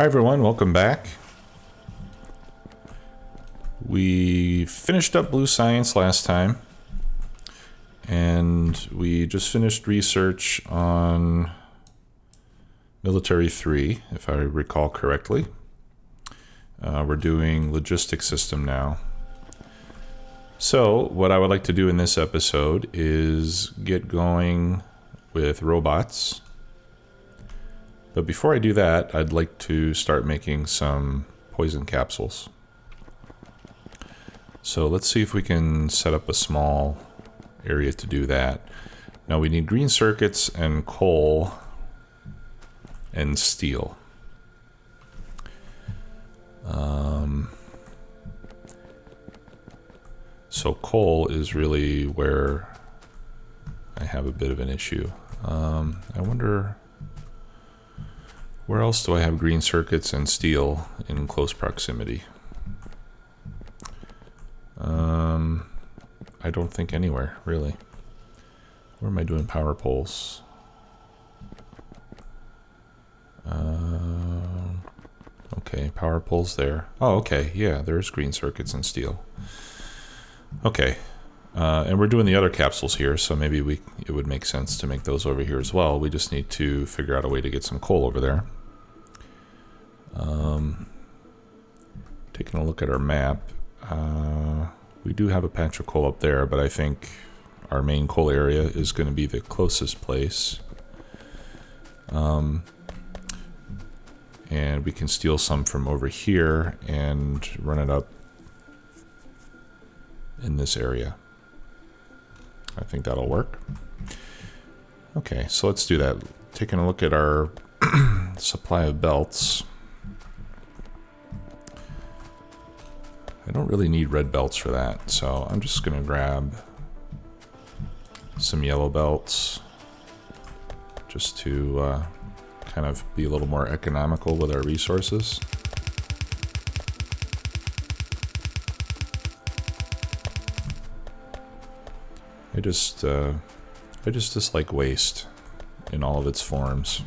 Hi everyone, welcome back. We finished up Blue Science last time, and we just finished research on Military 3, if I recall correctly. We're doing logistics system now. So what I would like to do in this episode is get going with robots. But before I do that, I'd like to start making some poison capsules. So let's see if we can set up a small area to do that. Now we need green circuits and coal and steel. So coal is really where I have a bit of an issue. I wonder, where else do I have green circuits and steel in close proximity? I don't think anywhere, really. Where am I doing power poles? Okay, power poles there. Oh, okay, yeah, there's green circuits and steel. Okay, and we're doing the other capsules here, so maybe it would make sense to make those over here as well. We just need to figure out a way to get some coal over there. Taking a look at our map, we do have a patch of coal up there, but I think our main coal area is going to be the closest place. And we can steal some from over here and run it up in this area. I think that'll work. Okay, so let's do that. Taking a look at our supply of belts. I don't really need red belts for that, so I'm just going to grab some yellow belts just to kind of be a little more economical with our resources. I just dislike waste in all of its forms.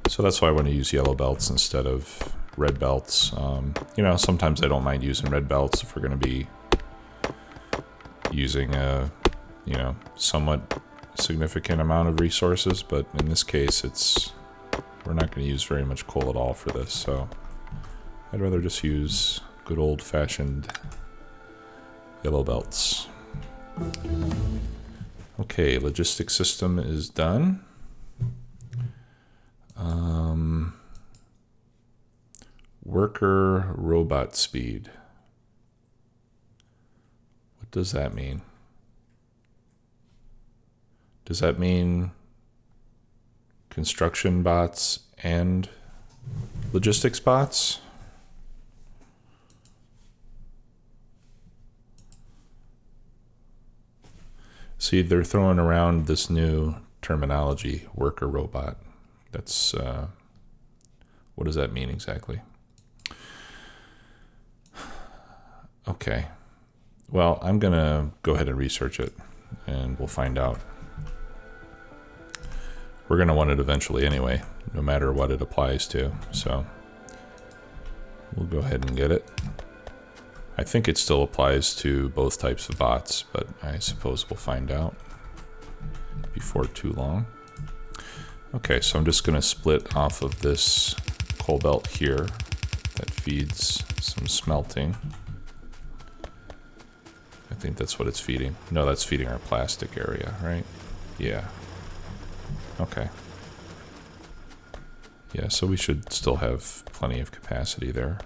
So that's why I want to use yellow belts instead of red belts. You know, sometimes I don't mind using red belts if we're going to be using a, you know, somewhat significant amount of resources, but in this case we're not going to use very much coal at all for this, so I'd rather just use good old-fashioned yellow belts. Okay, logistics system is done. Worker robot speed. What does that mean? Does that mean construction bots and logistics bots? See, they're throwing around this new terminology, worker robot. That's, what does that mean exactly? Okay. Well, I'm going to go ahead and research it, and we'll find out. We're going to want it eventually anyway, no matter what it applies to, so we'll go ahead and get it. I think it still applies to both types of bots, but I suppose we'll find out before too long. Okay, so I'm just going to split off of this coal belt here that feeds some smelting. I think that's what it's feeding. No, that's feeding our plastic area, right? Yeah. Okay. Yeah, so we should still have plenty of capacity there.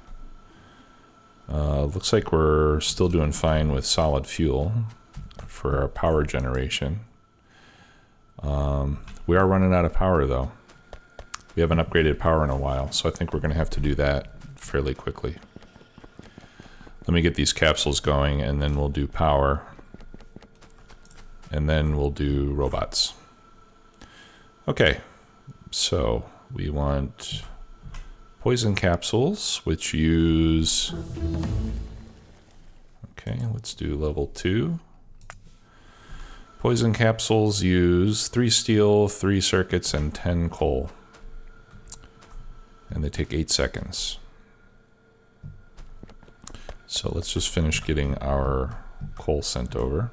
Looks like we're still doing fine with solid fuel for our power generation. We are running out of power though. We haven't upgraded power in a while, so I think we're going to have to do that fairly quickly. Let me get these capsules going, and then we'll do power, and then we'll do robots. Okay, so we want poison capsules, which use... Okay, let's do level 2. Poison capsules use 3 steel, 3 circuits, and 10 coal. And they take 8 seconds. So let's just finish getting our coal sent over.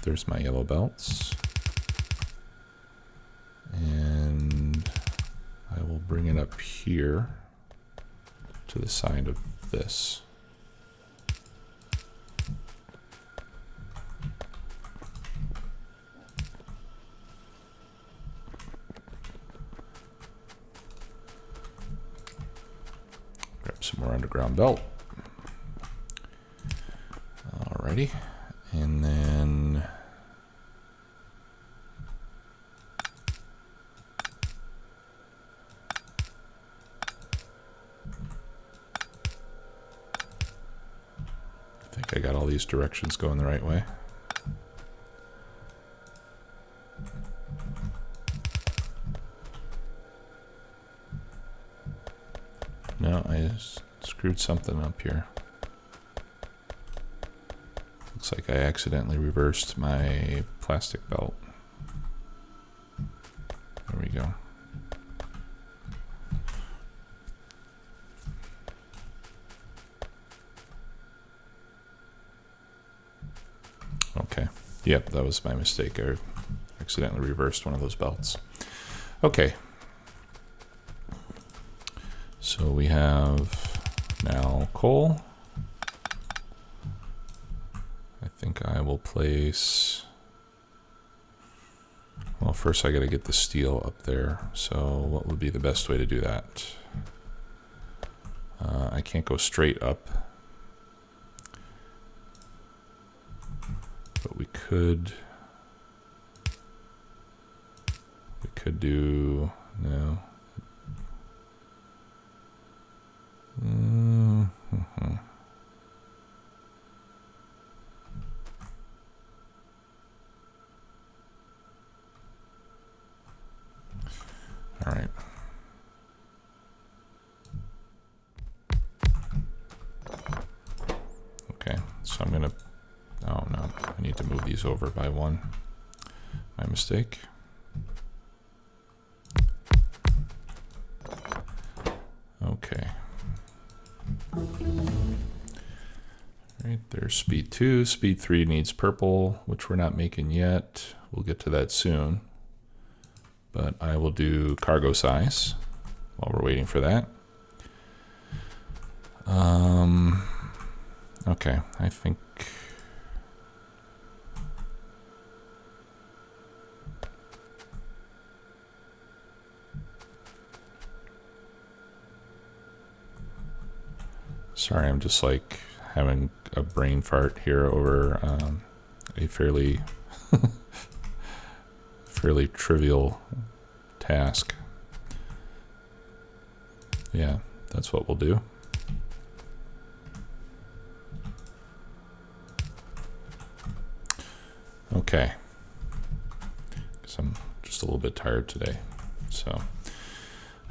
There's my yellow belts. And I will bring it up here to the side of this. Grab some more underground belt. Alrighty. And then I think I got all these directions going the right way. No, I screwed something up here. Looks like I accidentally reversed my plastic belt. There we go. Okay. Yep, that was my mistake. I accidentally reversed one of those belts. Okay. So we have now coal. I think I will place... Well, first I gotta get the steel up there. So what would be the best way to do that? I can't go straight up. But we could do... No. All right. Okay, so I'm gonna... Oh no, I need to move these over by 1. My mistake. Okay. All right, there's speed 2. Speed 3 needs purple, which we're not making yet. We'll get to that soon. But I will do cargo size while we're waiting for that. Okay, I think... Sorry, I'm just like having a brain fart here over a fairly fairly trivial task. Yeah, that's what we'll do. Okay, because I'm just a little bit tired today. So,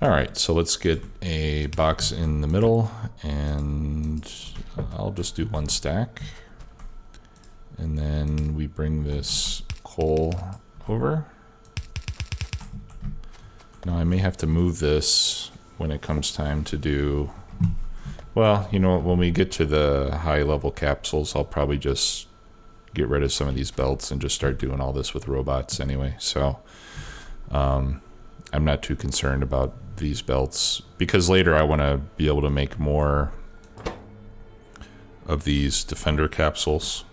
all right, so let's get a box in the middle, and I'll just do 1 stack. And then we bring this coal over. Now I may have to move this when it comes time to do... Well, you know what, when we get to the high level capsules, I'll probably just get rid of some of these belts and just start doing all this with robots anyway. So I'm not too concerned about these belts, because later I want to be able to make more of these defender capsules,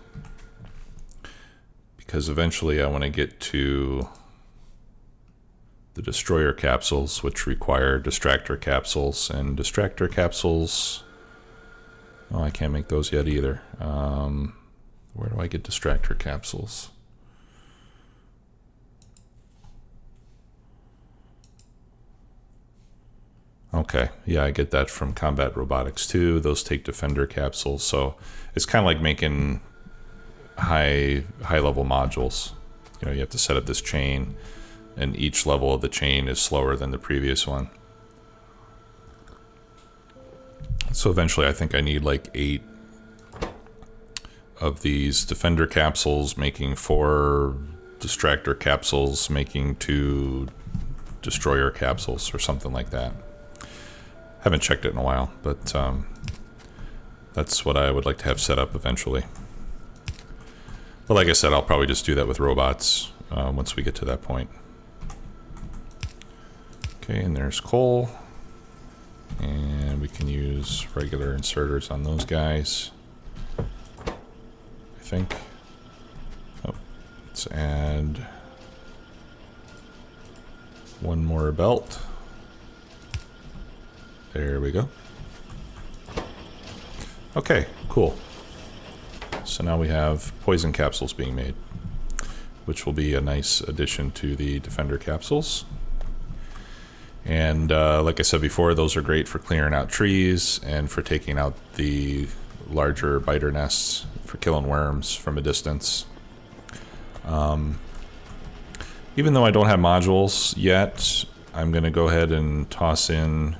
because eventually I want to get to the destroyer capsules, which require distractor capsules, and distractor capsules, oh, I can't make those yet either. Where do I get distractor capsules? Okay, yeah, I get that from Combat Robotics too. Those take defender capsules, so it's kind of like making high level modules. You know, you have to set up this chain, and each level of the chain is slower than the previous one. So eventually I think I need like 8 of these defender capsules, making 4 distractor capsules, making 2 destroyer capsules, or something like that. Haven't checked it in a while, but that's what I would like to have set up eventually. But like I said, I'll probably just do that with robots once we get to that point. Okay, and there's coal. And we can use regular inserters on those guys, I think. Oh, let's add 1 more belt. There we go. Okay, cool. So now we have poison capsules being made, which will be a nice addition to the defender capsules. And like I said before, those are great for clearing out trees and for taking out the larger biter nests, for killing worms from a distance. Even though I don't have modules yet, I'm going to go ahead and toss in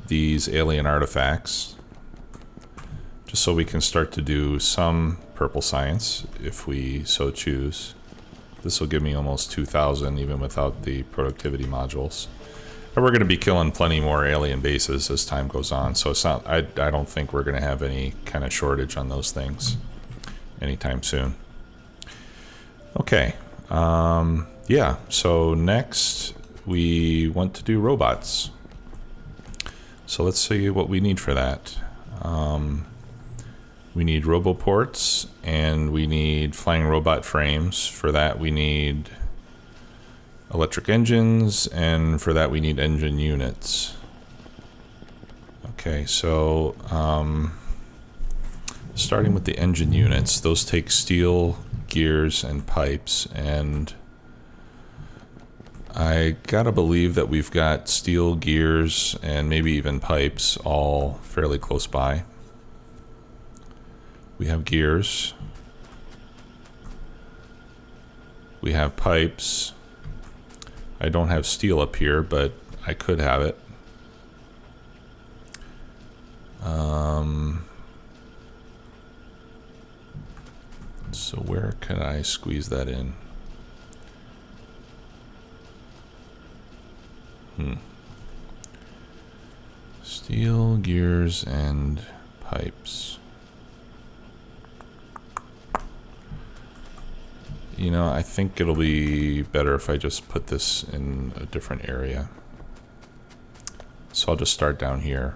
these alien artifacts, just so we can start to do some purple science if we so choose. This will give me almost 2,000 even without the productivity modules. And we're going to be killing plenty more alien bases as time goes on, so it's not, I don't think we're going to have any kind of shortage on those things anytime soon. Okay, yeah, so next we want to do robots. So let's see what we need for that. We need roboports, and we need flying robot frames. For that we need electric engines, and for that we need engine units. Okay, so starting with the engine units, those take steel, gears, and pipes, and I gotta believe that we've got steel, gears, and maybe even pipes all fairly close by. We have gears. We have pipes. I don't have steel up here, but I could have it. So where can I squeeze that in? Steel, gears, and pipes. You know, I think it'll be better if I just put this in a different area. So I'll just start down here.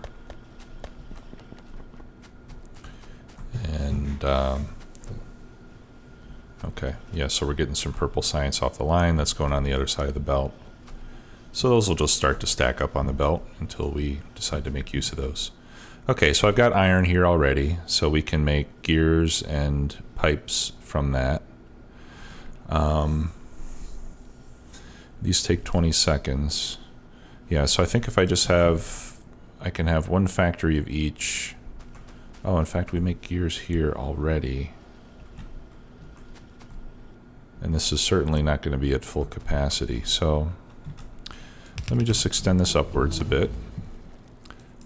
And, okay, yeah, so we're getting some purple science off the line. That's going on the other side of the belt. So those will just start to stack up on the belt until we decide to make use of those. Okay, so I've got iron here already, so we can make gears and pipes from that. These take 20 seconds. Yeah, so I think if I just have, I can have 1 factory of each. Oh, in fact, we make gears here already. And this is certainly not going to be at full capacity, so let me just extend this upwards a bit.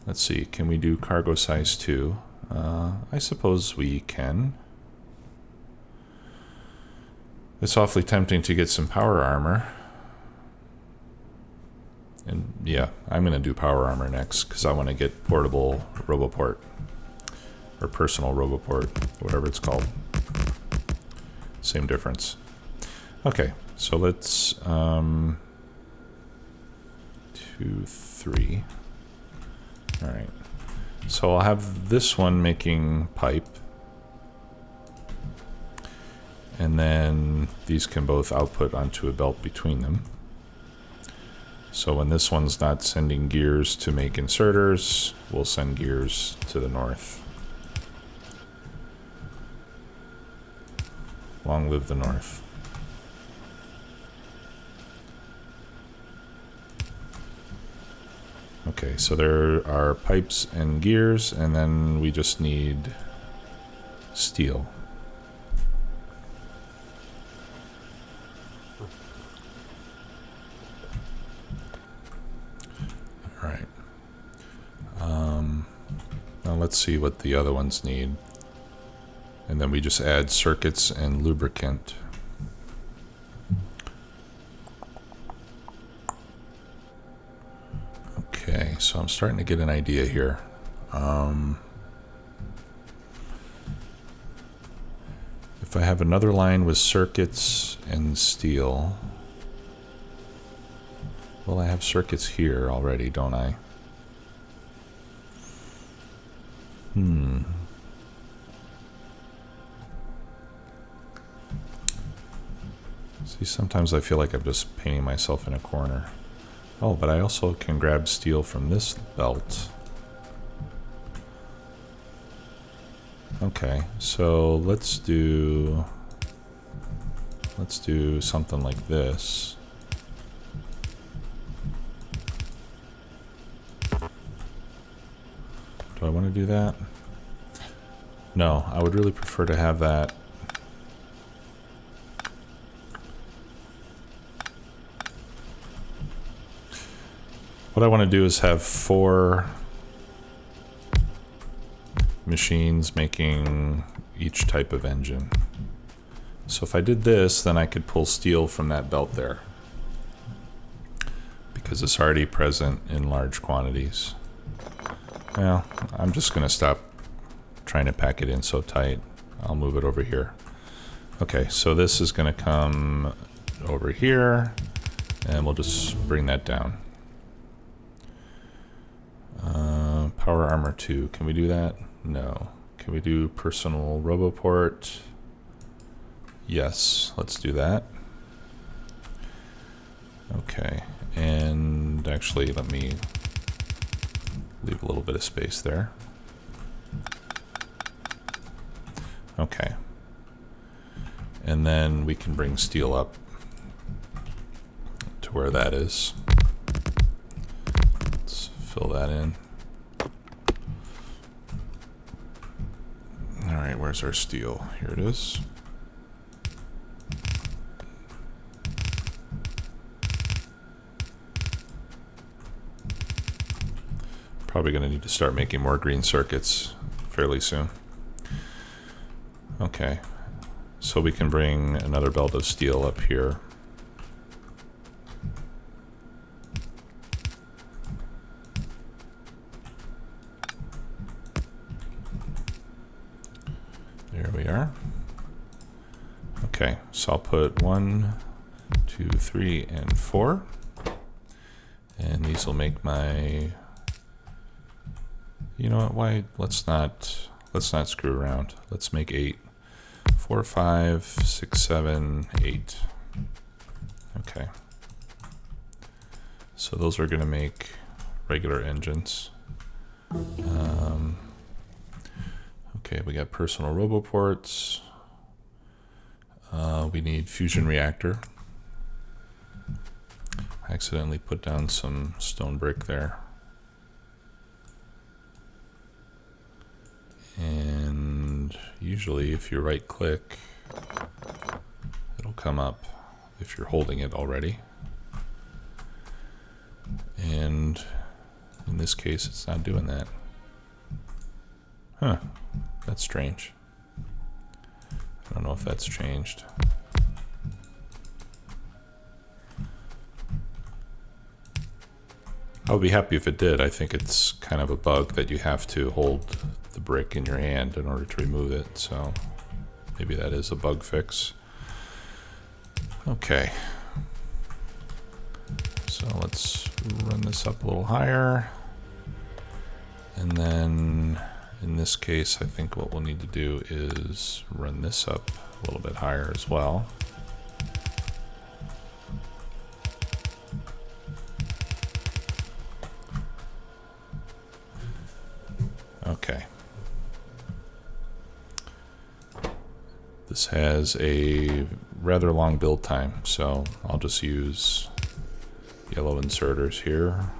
Let's see, can we do cargo size 2? I suppose we can. It's awfully tempting to get some power armor. And yeah, I'm going to do power armor next because I want to get portable roboport. Or personal roboport, whatever it's called. Same difference. Okay, so let's 2, 3. Alright. So I'll have this one making pipe. And then these can both output onto a belt between them. So when this one's not sending gears to make inserters, we'll send gears to the north. Long live the north. Okay, so there are pipes and gears, and then we just need steel. Alright. Now let's see what the other ones need. And then we just add circuits and lubricant. Okay, so I'm starting to get an idea here. If I have another line with circuits and steel, well, I have circuits here already, don't I? See, sometimes I feel like I'm just painting myself in a corner. Oh, but I also can grab steel from this belt. Okay, so let's do something like this. Do I want to do that? No, I would really prefer to have that. What I want to do is have 4 machines making each type of engine. So if I did this, then I could pull steel from that belt there, because it's already present in large quantities. Well, I'm just going to stop trying to pack it in so tight. I'll move it over here. Okay, so this is going to come over here, and we'll just bring that down. Power armor 2, can we do that? No. Can we do personal roboport? Yes, let's do that. Okay, and actually let me leave a little bit of space there. Okay. And then we can bring steel up to where that is. Let's fill that in. Alright, where's our steel? Here it is. Probably going to need to start making more green circuits fairly soon. Okay, so we can bring another belt of steel up here. There we are. Okay, so I'll put 1, 2, 3, and 4. And these will make my... You know what, why, let's not screw around. Let's make 8. 4, 5, 6, 7, 8. Okay. So those are going to make regular engines. Okay, we got personal roboports. We need fusion reactor. I accidentally put down some stone brick there. And usually if you right click, it'll come up if you're holding it already. And in this case, it's not doing that. Huh, that's strange. I don't know if that's changed. I would be happy if it did. I think it's kind of a bug that you have to hold the brick in your hand in order to remove it, so maybe that is a bug fix. Okay. So let's run this up a little higher. And then in this case, I think what we'll need to do is run this up a little bit higher as well. Okay. This has a rather long build time, so I'll just use yellow inserters here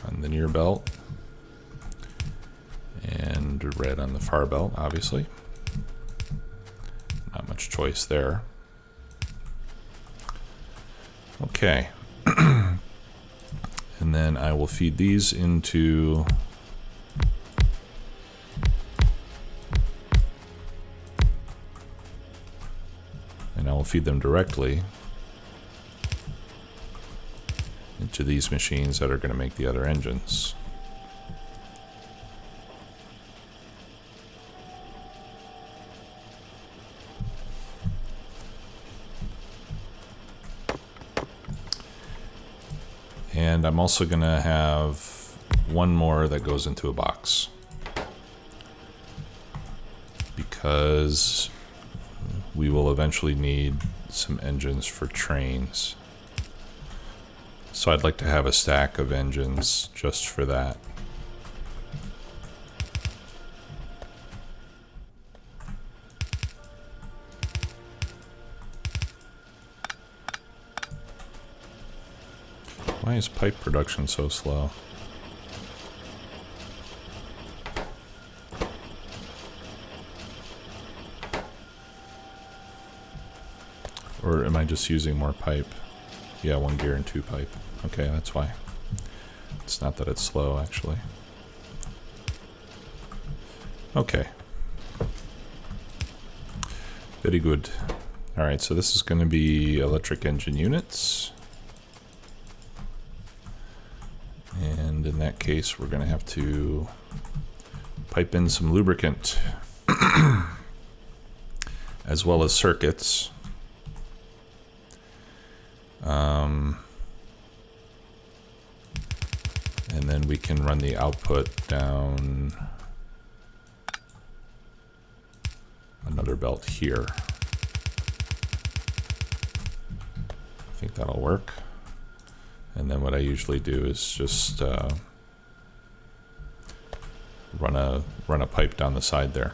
on the near belt and red on the far belt, obviously. Not much choice there. Okay. And then I will feed these into And I will feed them directly into these machines that are going to make the other engines. And I'm also going to have one more that goes into a box, because we will eventually need some engines for trains. So I'd like to have a stack of engines just for that. Why is pipe production so slow? Or am I just using more pipe? Yeah, 1 gear and 2 pipe. Okay, that's why. It's not that it's slow, actually. Okay. Very good. Alright, so this is going to be electric engine units. And in that case, we're going to have to pipe in some lubricant, as well as circuits. And then we can run the output down another belt here. I think that'll work. And then what I usually do is just run a pipe down the side there.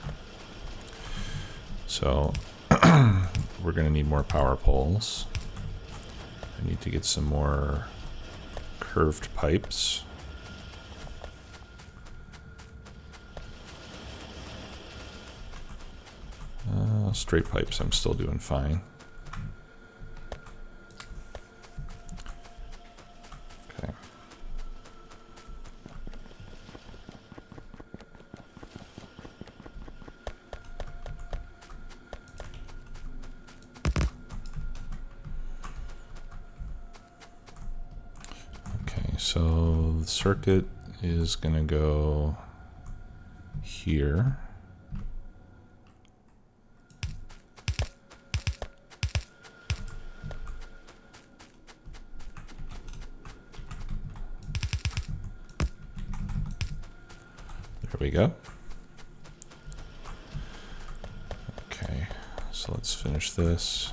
So we're going to need more power poles. I need to get some more curved pipes. Straight pipes, I'm still doing fine. Okay. Okay, so the circuit is going to go here. There we go. Okay, so let's finish this.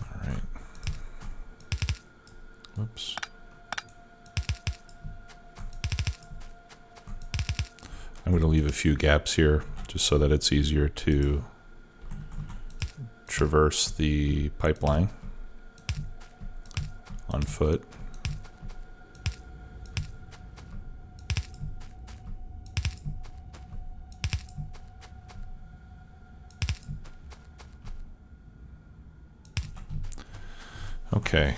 All right. Whoops. I'm going to leave a few gaps here, just so that it's easier to traverse the pipeline on foot. Okay.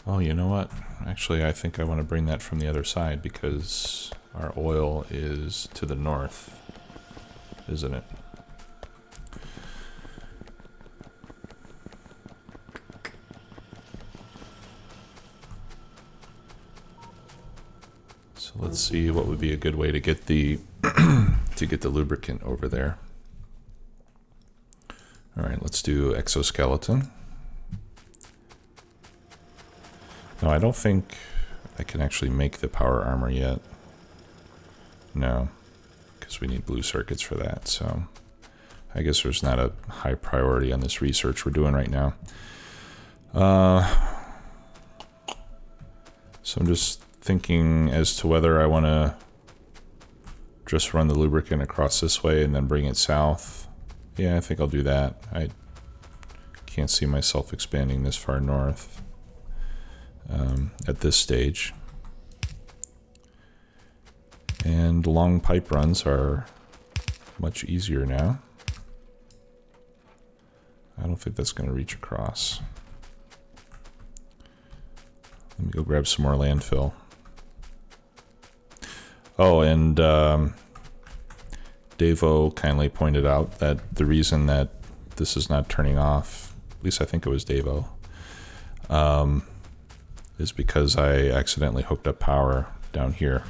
Oh, you know what? Actually, I think I want to bring that from the other side, because our oil is to the north, isn't it? So let's see what would be a good way to get the to get the lubricant over there. All right, let's do exoskeleton. No, I don't think I can actually make the power armor yet. No, because we need blue circuits for that. So I guess there's not a high priority on this research we're doing right now. So I'm just thinking as to whether I want to just run the lubricant across this way and then bring it south. Yeah, I think I'll do that. I can't see myself expanding this far north at this stage. And long pipe runs are much easier now. I don't think that's going to reach across. Let me go grab some more landfill. Oh, and Davo kindly pointed out that the reason that this is not turning off, at least I think it was Davo, is because I accidentally hooked up power down here.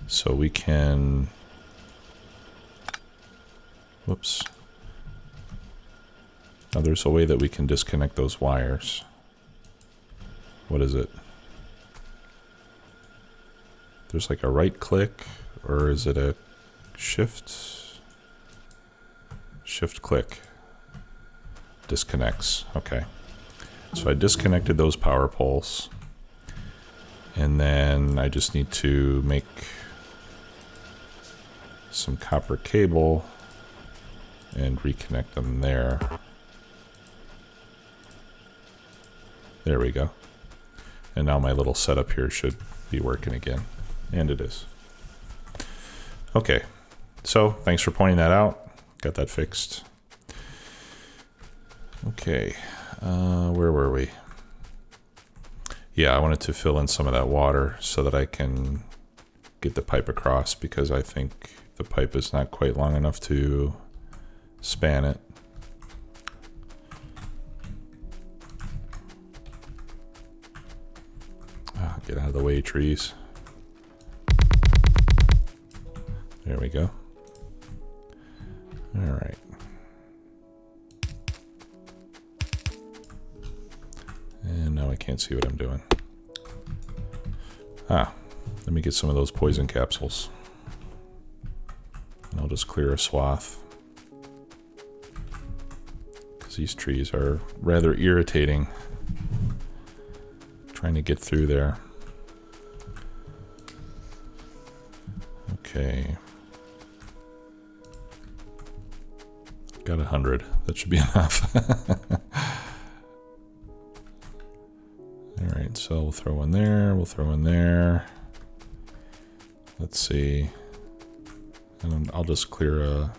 So we can, whoops. Now there's a way that we can disconnect those wires. What is it? There's like a right click, or is it a shift? Shift click. Disconnects. Okay. So I disconnected those power poles. And then I just need to make some copper cable and reconnect them there. There we go. And now my little setup here should be working again. And it is. Okay. So thanks for pointing that out. Got that fixed. Okay. Where were we? Yeah, I wanted to fill in some of that water so that I can get the pipe across, because I think the pipe is not quite long enough to span it. Oh, get out of the way, trees. There we go. All right. And now I can't see what I'm doing. Ah, let me get some of those poison capsules. And I'll just clear a swath, because these trees are rather irritating. Trying to get through there. Okay. Got 100. That should be enough. Alright, so we'll throw one there, we'll throw one there. Let's see. And I'll just clear a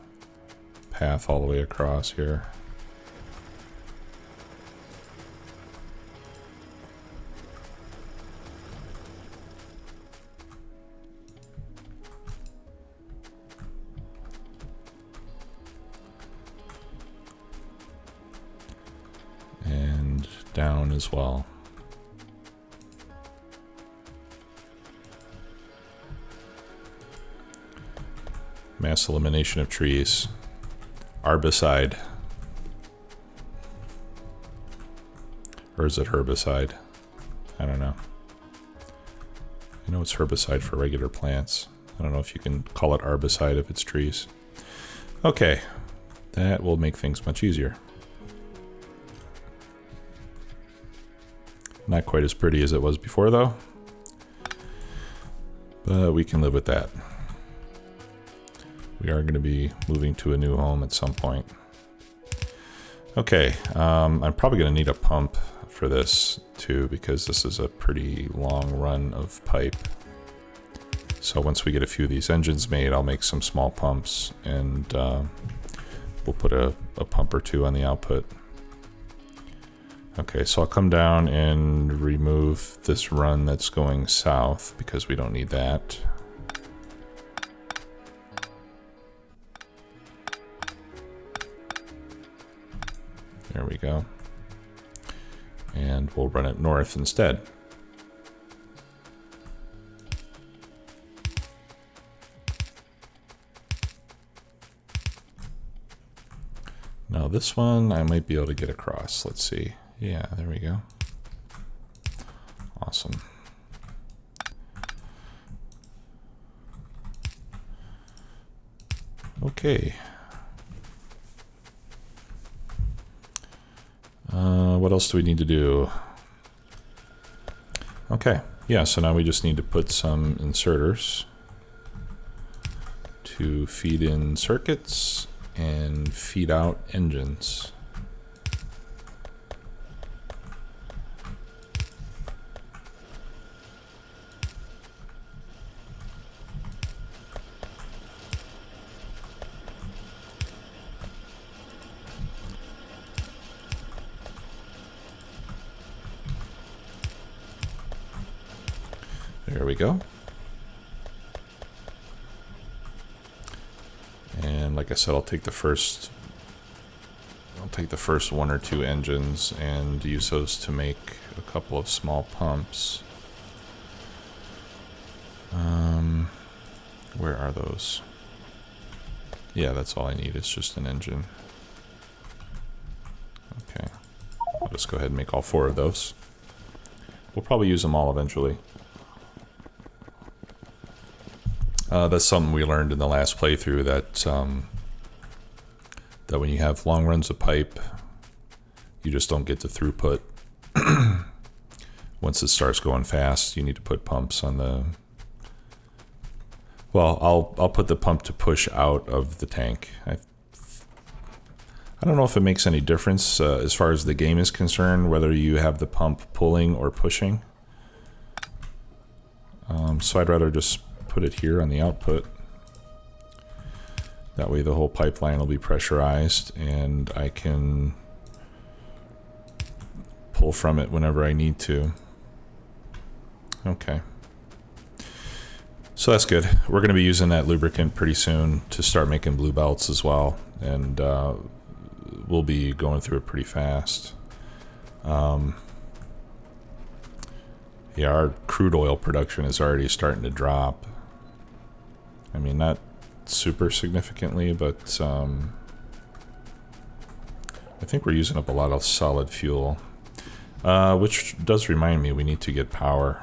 path all the way across here. And down as well. Mass elimination of trees. Arbicide. Or is it herbicide? I don't know. I know it's herbicide for regular plants. I don't know if you can call it arbicide if it's trees. Okay, that will make things much easier. Not quite as pretty as it was before though, but we can live with that. We are going to be moving to a new home at some point. Okay, I'm probably going to need a pump for this too, because this is a pretty long run of pipe. So once we get a few of these engines made, I'll make some small pumps, and we'll put a pump or two on the output. Okay, so I'll come down and remove this run that's going south, because we don't need that. There we go. And we'll run it north instead. Now this one I might be able to get across. Let's see. Yeah, there we go. Awesome. Okay. What else do we need to do? Okay, yeah, so now we just need to put some inserters to feed in circuits and feed out engines. There we go. And like I said, I'll take the first one or two engines and use those to make a couple of small pumps. Where are those? Yeah, that's all I need. It's just an engine. Okay. I'll just go ahead and make all 4 of those. We'll probably use them all eventually. That's something we learned in the last playthrough, that when you have long runs of pipe, you just don't get the throughput. Once it starts going fast, you need to put pumps on the... Well, I'll put the pump to push out of the tank. I don't know if it makes any difference as far as the game is concerned, whether you have the pump pulling or pushing. So I'd rather just put it here on the output. That way the whole pipeline will be pressurized and I can pull from it whenever I need to. Okay. So that's good. We're going to be using that lubricant pretty soon to start making blue belts as well. And we'll be going through it pretty fast. Yeah, our crude oil production is already starting to drop. I mean, not super significantly, but I think we're using up a lot of solid fuel. Which does remind me, we need to get power.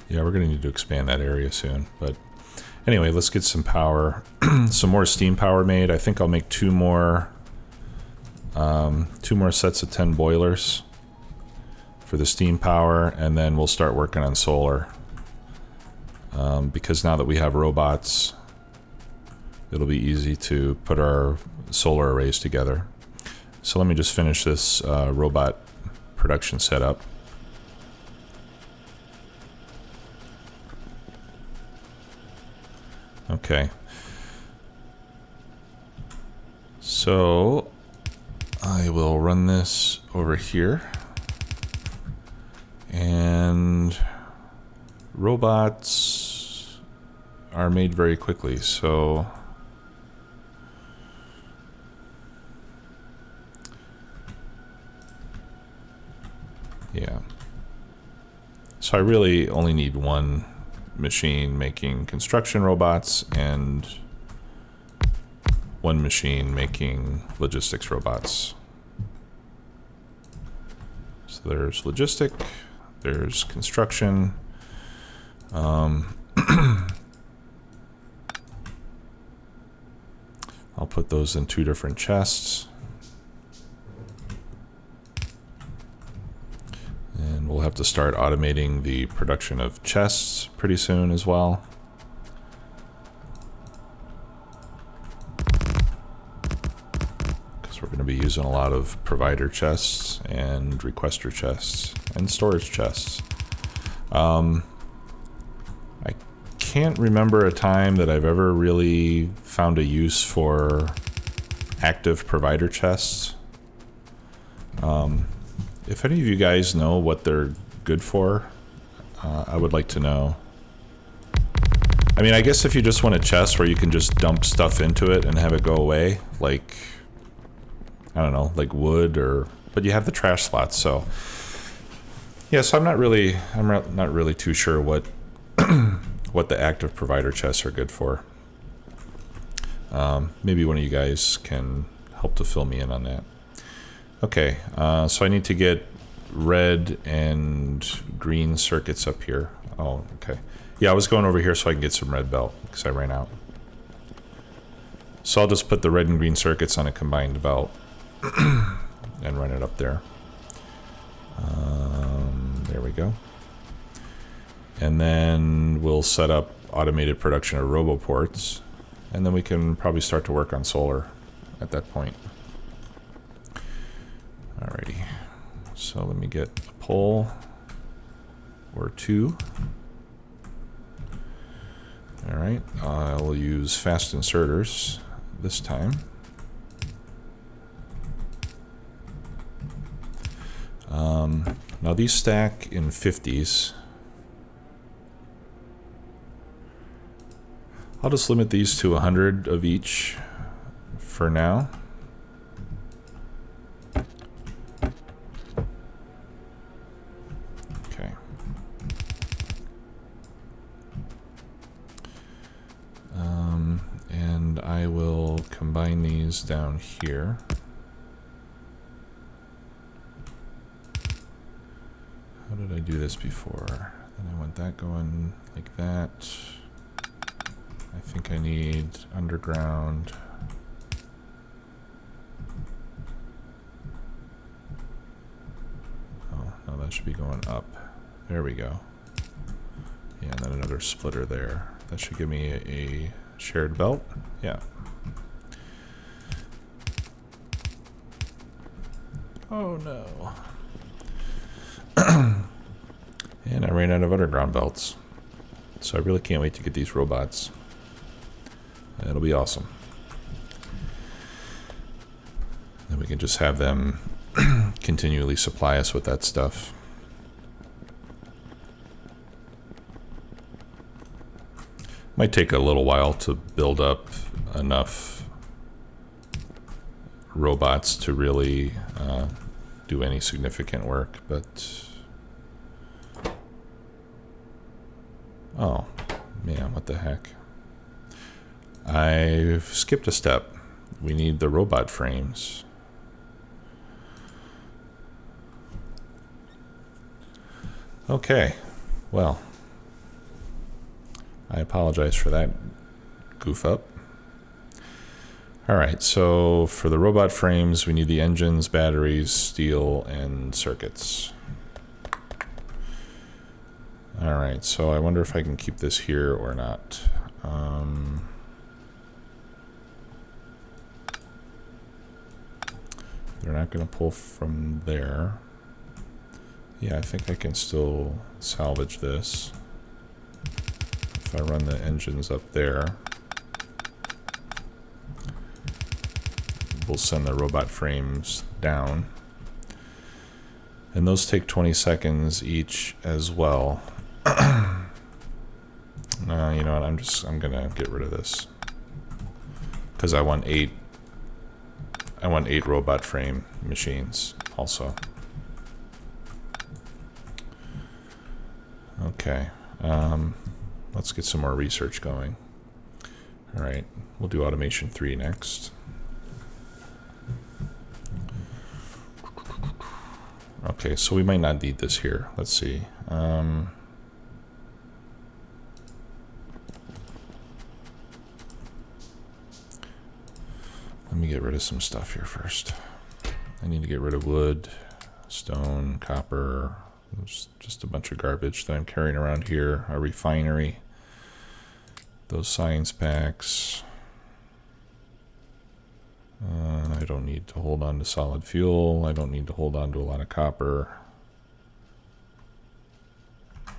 Yeah, we're going to need to expand that area soon. But anyway, let's get some power, some more steam power made. I think I'll make 2 more sets of 10 boilers for the steam power, and then we'll start working on solar. Because now that we have robots, it'll be easy to put our solar arrays together. So let me just finish this robot production setup. Okay. So I will run this over here. And robots are made very quickly, so yeah. So I really only need 1 machine making construction robots and 1 machine making logistics robots. So there's logistic, there's construction. I'll put those in 2 different chests. And we'll have to start automating the production of chests pretty soon as well. Because we're going to be using a lot of provider chests and requester chests and storage chests. I can't remember a time that I've ever really found a use for active provider chests. If any of you guys know what they're good for, I would like to know. I mean, I guess if you just want a chest where you can just dump stuff into it and have it go away, like, I don't know, like wood or, but you have the trash slots, so. Yeah, so I'm not really too sure what what the active provider chests are good for. Maybe one of you guys can help to fill me in on that. Okay, so I need to get red and green circuits up here. Oh, okay. Yeah, I was going over here so I can get some red belt because I ran out. So I'll just put the red and green circuits on a combined belt and run it up there. There we go. And then we'll set up automated production of roboports, and then we can probably start to work on solar at that point. Alrighty, so let me get a pole or 2. Alright, I'll use fast inserters this time. Now these stack in 50s. I'll just limit these to 100 of each for now. Okay. And I will combine these down here. How did I do this before? Then I want that going like that. I think I need underground. Oh, no, that should be going up. There we go. Yeah, and then another splitter there. That should give me a shared belt. Yeah. Oh no. And I ran out of underground belts. So I really can't wait to get these robots. It'll be awesome. Then we can just have them continually supply us with that stuff. Might take a little while to build up enough robots to really do any significant work, but oh man, what the heck. I've skipped a step. We need the robot frames. Okay, well, I apologize for that goof up. Alright, so for the robot frames, we need the engines, batteries, steel, and circuits. Alright, so I wonder if I can keep this here or not. They're not going to pull from there. Yeah, I think I can still salvage this. If I run the engines up there, we'll send the robot frames down. And those take 20 seconds each as well. You know what, I'm gonna get rid of this. Because I want eight robot frame machines also. Okay, let's get some more research going. All right, we'll do automation 3 next. Okay, so we might not need this here. Let's see. Let me get rid of some stuff here first. I need to get rid of wood, stone, copper. There's just a bunch of garbage that I'm carrying around here. A refinery. Those science packs. I don't need to hold on to solid fuel. I don't need to hold on to a lot of copper.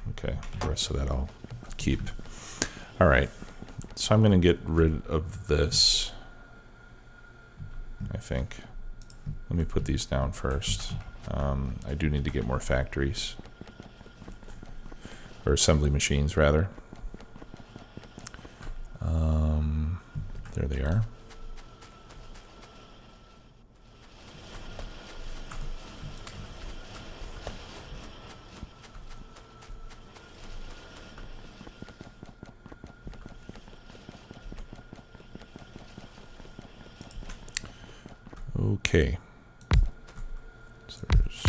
Okay, the rest of that I'll keep. All right, so I'm going to get rid of this, I think. Let me put these down first. I do need to get more factories. Or assembly machines, rather. There they are. Okay. So there's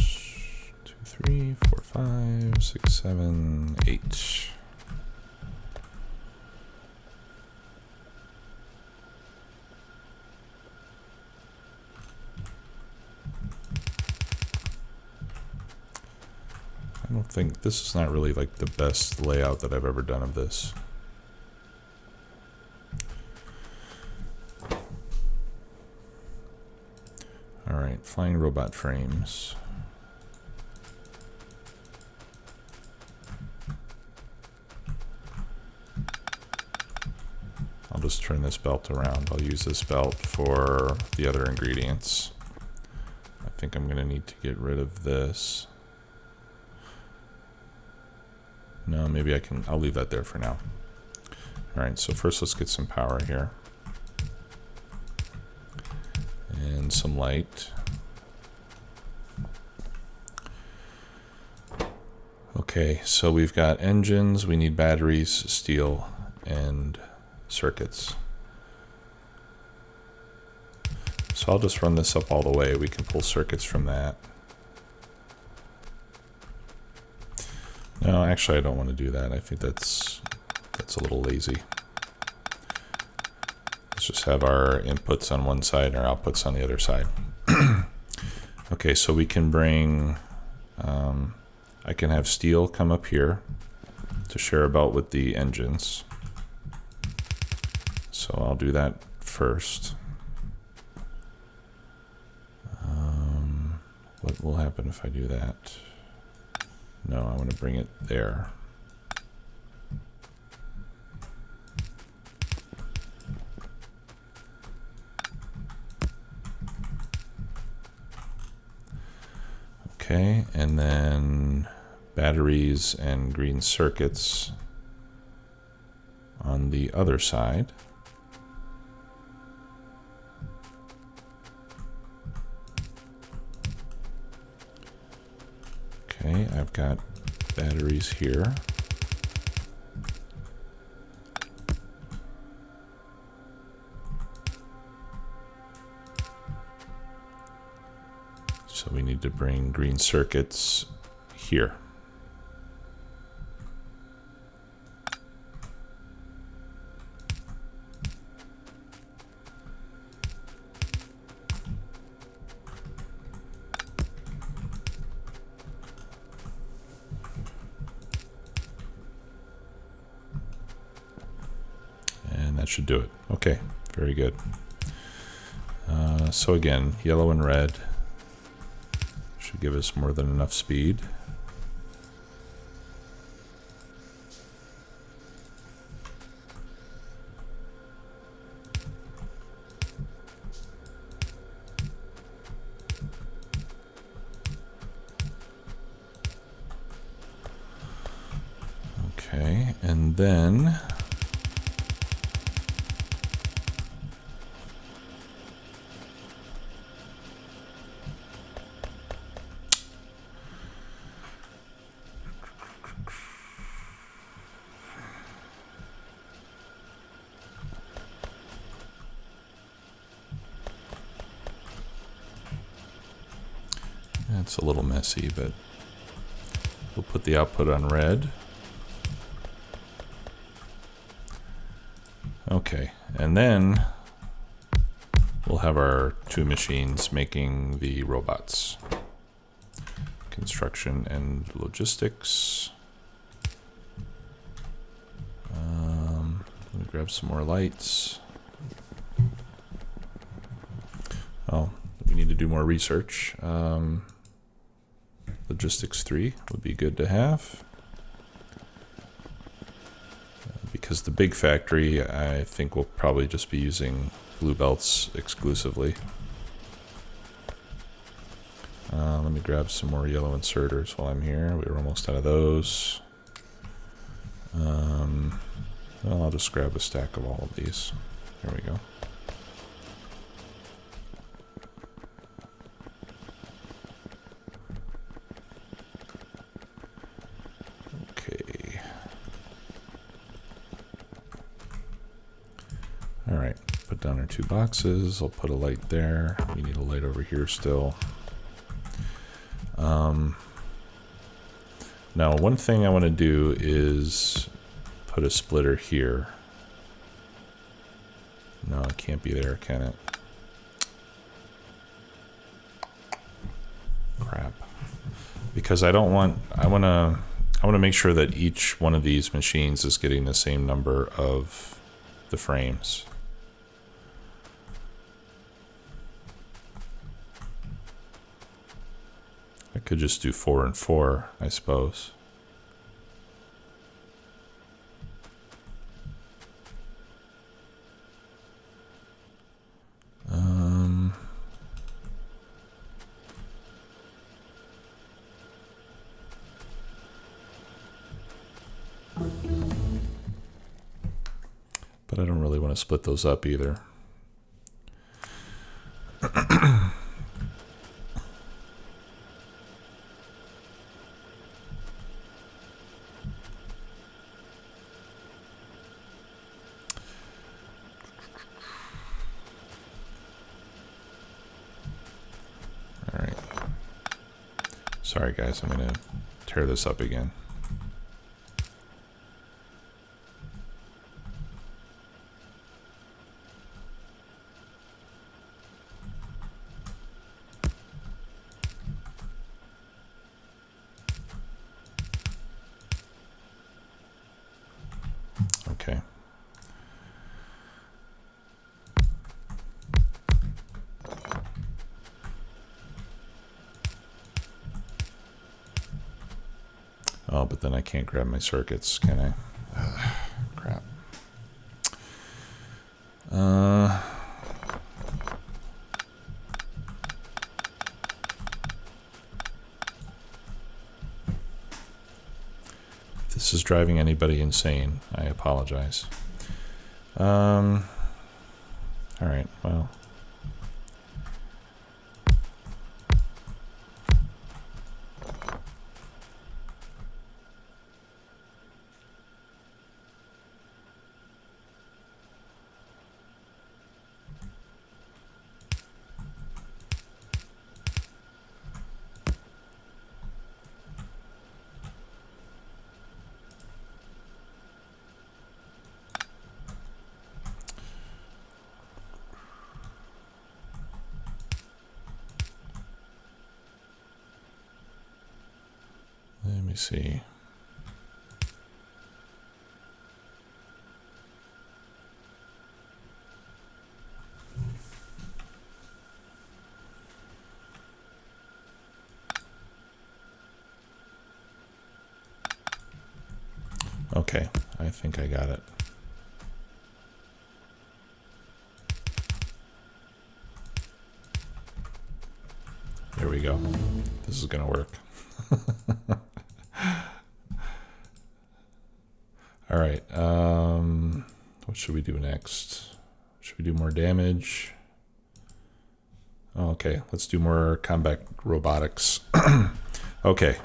2, 3, 4, 5, 6, 7, 8. I don't think this is not really like the best layout that I've ever done of this. Alright, flying robot frames. I'll just turn this belt around. I'll use this belt for the other ingredients. I think I'm going to need to get rid of this. No, maybe I'll leave that there for now. All right, so first let's get some power here. And some light. Okay, so we've got engines, we need batteries, steel, and circuits. So I'll just run this up all the way. We can pull circuits from that. No, actually I don't want to do that. I think that's a little lazy. Let's just have our inputs on one side and our outputs on the other side. Okay, so we can bring, I can have steel come up here to share about with the engines. So I'll do that first. What will happen if I do that? No, I want to bring it there. Okay, and then batteries and green circuits on the other side. Okay, I've got batteries here. So we need to bring green circuits here. And that should do it. Okay, very good. So again, yellow and red should give us more than enough speed. Okay, and then it's a little messy, but we'll put the output on red. Okay, and then we'll have our two machines making the robots. Construction and logistics. Let me grab some more lights. Oh, we need to do more research. Logistics 3 would be good to have. Because the big factory, I think we'll probably just be using blue belts exclusively. Let me grab some more yellow inserters while I'm here. We were almost out of those. Well, I'll just grab a stack of all of these. There we go. Okay. All right, put down our two boxes. I'll put a light there. We need a light over here still. Now, one thing I want to do is put a splitter here. No, it can't be there, can it? Crap. Because I want to make sure that each one of these machines is getting the same number of the frames. I could just do 4 and 4, I suppose. But I don't really want to split those up either. All right. Sorry guys, I'm going to tear this up again. Okay. Oh, but then I can't grab my circuits, can I? Crap. If this is driving anybody insane, I apologize. All right, well. Let me see. Okay, I think I got it. There we go. This is gonna work. All right, what should we do next? Should we do more damage? Oh, okay, let's do more combat robotics. Okay.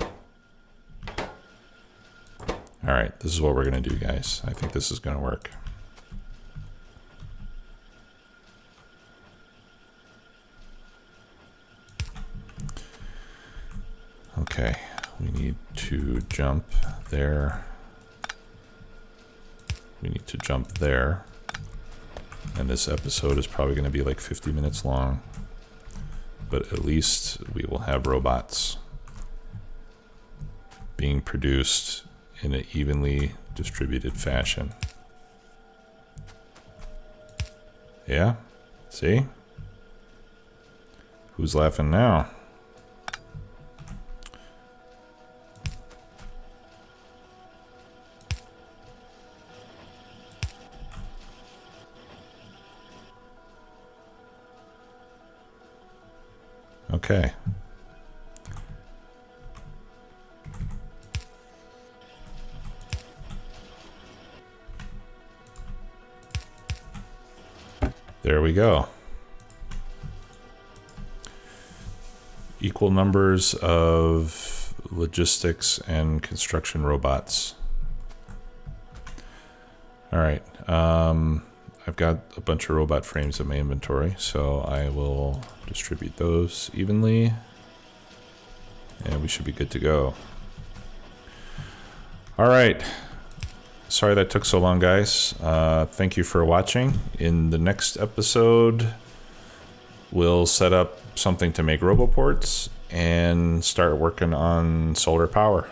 All right, this is what we're gonna do, guys. I think this is gonna work. Okay, we need to jump there. We need to jump there. And this episode is probably going to be like 50 minutes long. But at least we will have robots being produced in an evenly distributed fashion. Yeah? See? Who's laughing now? Okay. There we go. Equal numbers of logistics and construction robots. All right. I've got a bunch of robot frames in my inventory, so I will distribute those evenly, and we should be good to go. All right. Sorry that took so long, guys. Thank you for watching. In the next episode, we'll set up something to make roboports and start working on solar power.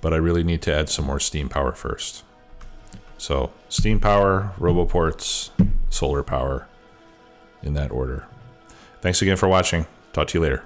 But I really need to add some more steam power first. So steam power, roboports, solar power, in that order. Thanks again for watching. Talk to you later.